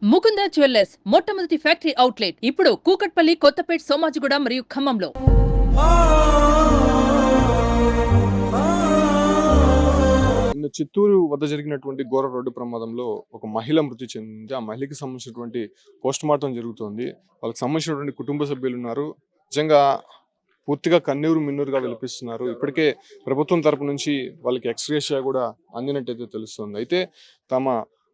Mukunda jewellers మొట్టమొదటి factory outlet ఇప్పుడు కూకట్పల్లి, కొత్తపేట్, సోమాజిగూడ మరియు ఖమ్మంలో. నిన్న చిత్తూరు వద్ద జరిగినటువంటి ఘోర రోడ్డు ప్రమాదంలో ఒక మహిళ మృతి చెందింది. ఆ మహిళకి సంబంధించినటువంటి పోస్ట్ మార్టం జరుగుతోంది. వాళ్ళకి సంబంధించినటువంటి కుటుంబ సభ్యులు ఉన్నారు. నిజంగా పూర్తిగా కన్నీరు మిన్నూరుగా విలపిస్తున్నారు. ఇప్పటికే ప్రభుత్వం తరపు నుంచి వాళ్ళకి ఎక్స్‌గ్రేషియా కూడా అందినట్టయితే తెలుస్తుంది. అయితే తమ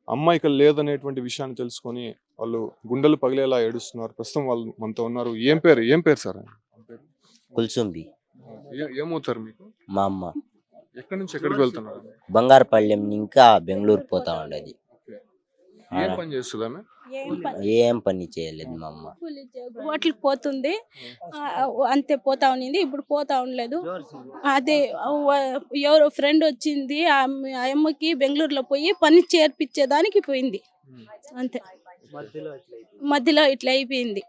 అమ్మ ఇక లేదనేటువంటి విషయాన్ని తెలుసుకొని వాళ్ళు గుండెలు పగిలేలా ఏడుస్తున్నారు. ప్రస్తుతం వాళ్ళు మనతో ఉన్నారు. ఏం పేరు సార్? కుల్సుంబి ఏమవుతారు మీకు? మా అమ్మ ఎక్కడి నుంచి ఎక్కడికి వెళ్తున్నారు? బంగారుపల్లెం ఇంకా బెంగళూరు పోతా ఉండేది. ఏం పని చేస్తుంది ఆమె? ఏం పని చేయలేదు మా అమ్మ. హోటల్కి పోతుంది, అంతే పోతా ఉన్నింది. ఇప్పుడు పోతా ఉండలేదు. అదే ఎవరో ఫ్రెండ్ వచ్చింది, ఆ అమ్మకి బెంగళూరులో పోయి పని చేర్పించేదానికి పోయింది. అంతే, మధ్యలో ఇట్లా అయిపోయింది.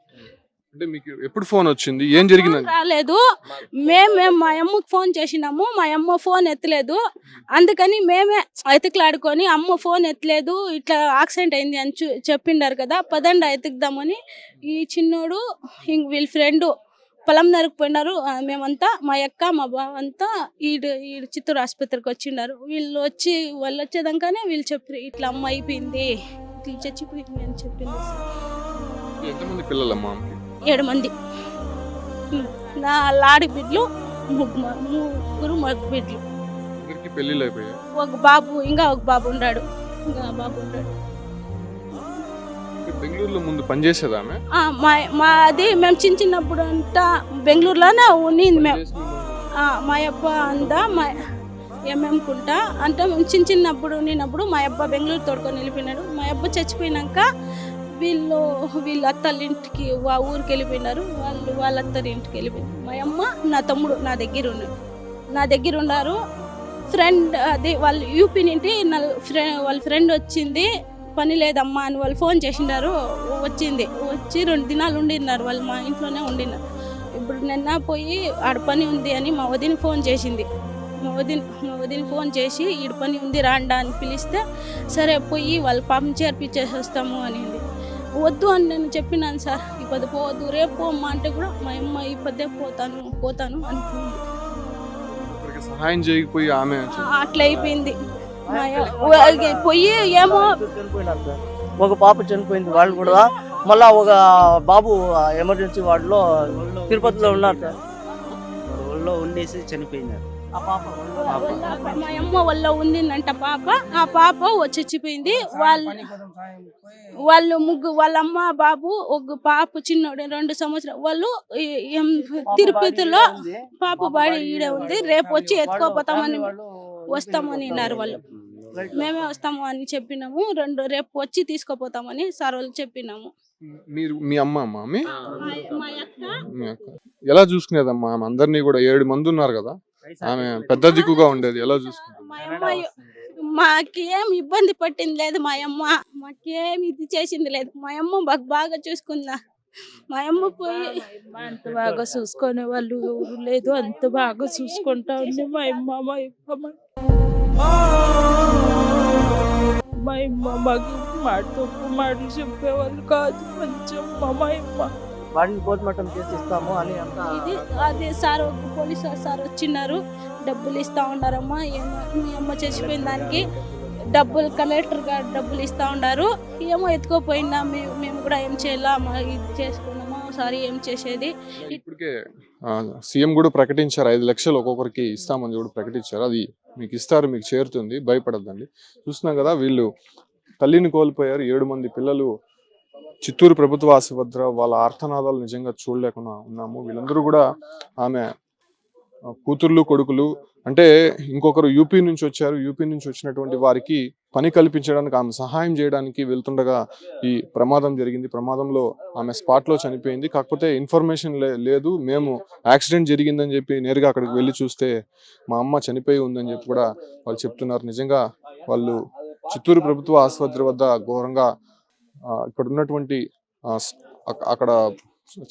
అంటే మీకు ఎప్పుడు ఫోన్ వచ్చింది? ఏం జరిగింది? రాలేదు. మేము మా అమ్మకి ఫోన్ చేసినాము, మా అమ్మ ఫోన్ ఎత్తలేదు. అందుకని మేమే ఎతికిలాడుకొని అమ్మ ఫోన్ ఎత్తలేదు, ఇట్లా యాక్సిడెంట్ అయింది అని చెప్పిండారు కదా, పదండి ఎతుకుదామని ఈ చిన్నోడు వీళ్ళ ఫ్రెండ్ పొలం నరుకుపోయినారు. మేమంతా మా అక్క మా బావ అంతా ఈడు చిత్తూరు ఆసుపత్రికి వచ్చిండారు. వాళ్ళు వచ్చేదాకానే వీళ్ళు చెప్పారు, ఇట్లా అమ్మ అయిపోయింది, ఇట్లా చచ్చిపోయింది అని చెప్పింది. ఎంతమంది పిల్లలమ్మా? 7 మంది. నా లాడి బిడ్డలు ముగ్గురు మగ బిడ్డలు. పెళ్లిళ్ళు అయిపోయాయి. ఒక బాబు ఉన్నాడు. బెంగళూరులో ముందు పనిచేసేదా ఆమె? మాది మేము చిన్నప్పుడు అంతా బెంగళూరులోనే ఉన్నింది. మేము మా అబ్బ అంతా ఏమేముకుంటా అంటే మేము చిన్నప్పుడు ఉన్నప్పుడు మా అబ్బ బెంగళూరు తోడుకొని వెళ్ళిపోయినాడు. మా అబ్బ చచ్చిపోయినాక వీళ్ళు అత్తల ఇంటికి ఊరికి వెళ్ళిపోయినారు. వాళ్ళ అత్తరి ఇంటికి వెళ్ళిపోయినారు. మా అమ్మ నా తమ్ముడు నా దగ్గర ఉన్నారు. ఫ్రెండ్ అది వాళ్ళు యూపీ నుండి వాళ్ళ ఫ్రెండ్ వచ్చింది, పని లేదమ్మా అని వాళ్ళు ఫోన్ చేసినారు. వచ్చి 2 దినాలు ఉండినారు. వాళ్ళు మా ఇంట్లోనే ఉండినారు. ఇప్పుడు నిన్న పోయి ఆడ పని ఉంది అని మా వదిన ఫోన్ చేసింది. మా వదిన ఫోన్ చేసి ఈడ పని ఉంది రాండా అని పిలిస్తే, సరే పోయి వాళ్ళ పాపం చేర్పించేసి వస్తాము అనింది. వద్దు అని నేను చెప్పినాను, సార్ ఇప్పుడు పోవద్దు, రేపు పోమ్మా అంటే కూడా మా అమ్మ ఇప్పదే పోతాను అనుకుంది. సహాయం చేయకపోయి ఆమె అట్లా అయిపోయింది. పోయి ఏమో ఒక పాప చనిపోయింది. వాళ్ళు కూడా మళ్ళా ఒక బాబు ఎమర్జెన్సీ వార్డులో తిరుపతిలో ఉన్నారు సార్. ఊళ్ళో ఉండేసి చనిపోయినారు. మా అమ్మ వల్ల ఉండిందంట పాప. ఆ పాప చచ్చిపోయింది. వాళ్ళ అమ్మ బాబు ఒక పాప చిన్నోడు 2 సంవత్సరాలు. వాళ్ళు తిరుపతిలో పాప బాడీ ఈడే ఉంది, రేపు వచ్చి ఎత్తుకోపోతామని వస్తామని అన్నారు. వాళ్ళు మేమే వస్తాము అని చెప్పినాము. రేపు వచ్చి తీసుకుపోతామని సార్ వాళ్ళు చెప్పినాము. మీ అమ్మ ఎలా చూసుకునేదమ్మా? అందరినీ కూడా 7 మంది ఉన్నారు కదా, ఆమె పెద్ద దిక్కుగా ఉండేది. ఎలా చూసుకునేది? మాకేం ఇబ్బంది పట్టింది లేదు. మా అమ్మ మాకేం ఇది చేసింది లేదు. మా అమ్మ బాగా చూసుకుందా. మా అమ్మ పోయి అంత బాగా చూసుకునే వాళ్ళు ఎవరు లేదు, అంత బాగా చూసుకుంటా ఉంది మా అమ్మ. మాకు మాటలు చెప్పేవాళ్ళు కాదు. మంచిగా మా అమ్మ వాడిని పోస్ట్ మార్టం చేసి ఇస్తాము అని ఇది అదే సార్, ఒక పోలీస్ సార్ వచ్చిన్నారు, డబ్బులు ఇస్తా ఉన్నారమ్మా. మీ అమ్మ చచ్చిపోయిన దానికి డబ్బులు కలెక్టర్ గారు డబ్బులు ఇస్తా ఉన్నారు. ఏమో ఎత్తుకోపోయిందా, మేము కూడా ఏం చేయాలా, ఇది చేసుకున్నామా సారీ ఏం చేసేది. ఇప్పటికే సీఎం కూడా ప్రకటించారు 5 లక్షలు ఒక్కొక్కరికి ఇస్తామని కూడా ప్రకటించారు. అది మీకు ఇస్తారు, మీకు చేరుతుంది, భయపడద్దండి. చూస్తున్నాం కదా, వీళ్ళు తల్లిని కోల్పోయారు. 7 మంది పిల్లలు చిత్తూరు ప్రభుత్వ ఆసుపత్రి. వాళ్ళ ఆర్తనాదాలు నిజంగా చూడలేకుండా ఉన్నాము. వీళ్ళందరూ కూడా ఆమె కూతుర్లు కొడుకులు. అంటే ఇంకొకరు యూపీ నుంచి వచ్చారు. యూపీ నుంచి వచ్చినటువంటి వారికి పని కల్పించడానికి, ఆమె సహాయం చేయడానికి వెళ్తుండగా ఈ ప్రమాదం జరిగింది. ప్రమాదంలో ఆమె స్పాట్లో చనిపోయింది. కాకపోతే ఇన్ఫర్మేషన్ లేదు. మేము యాక్సిడెంట్ జరిగిందని చెప్పి నేరుగా అక్కడికి వెళ్ళి చూస్తే మా అమ్మ చనిపోయి ఉందని చెప్పి కూడా వాళ్ళు చెప్తున్నారు. నిజంగా వాళ్ళు చిత్తూరు ప్రభుత్వ ఆసుపత్రి వద్ద ఘోరంగా ఇక్కడ ఉన్నటువంటి అక్కడ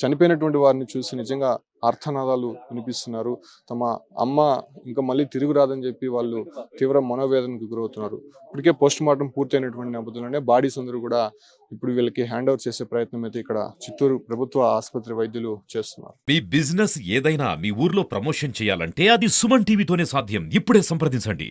చనిపోయినటువంటి వారిని చూసి నిజంగా ఆర్తనాదాలు వినిపిస్తున్నారు. తమ అమ్మ ఇంకా మళ్ళీ తిరిగి రాదని చెప్పి వాళ్ళు తీవ్ర మనోవేదనకు గురవుతున్నారు. ఇప్పటికే పోస్ట్ మార్టం పూర్తయినటువంటి నేపథ్యంలోనే బాడీస్ అందరూ కూడా ఇప్పుడు వీళ్ళకి హ్యాండ్ ఓవర్ చేసే ప్రయత్నం అయితే ఇక్కడ చిత్తూరు ప్రభుత్వ ఆసుపత్రి వైద్యులు చేస్తున్నారు. మీ బిజినెస్ ఏదైనా మీ ఊర్లో ప్రమోషన్ చేయాలంటే అది సుమన్ టీవీతోనే సాధ్యం. ఇప్పుడే సంప్రదించండి.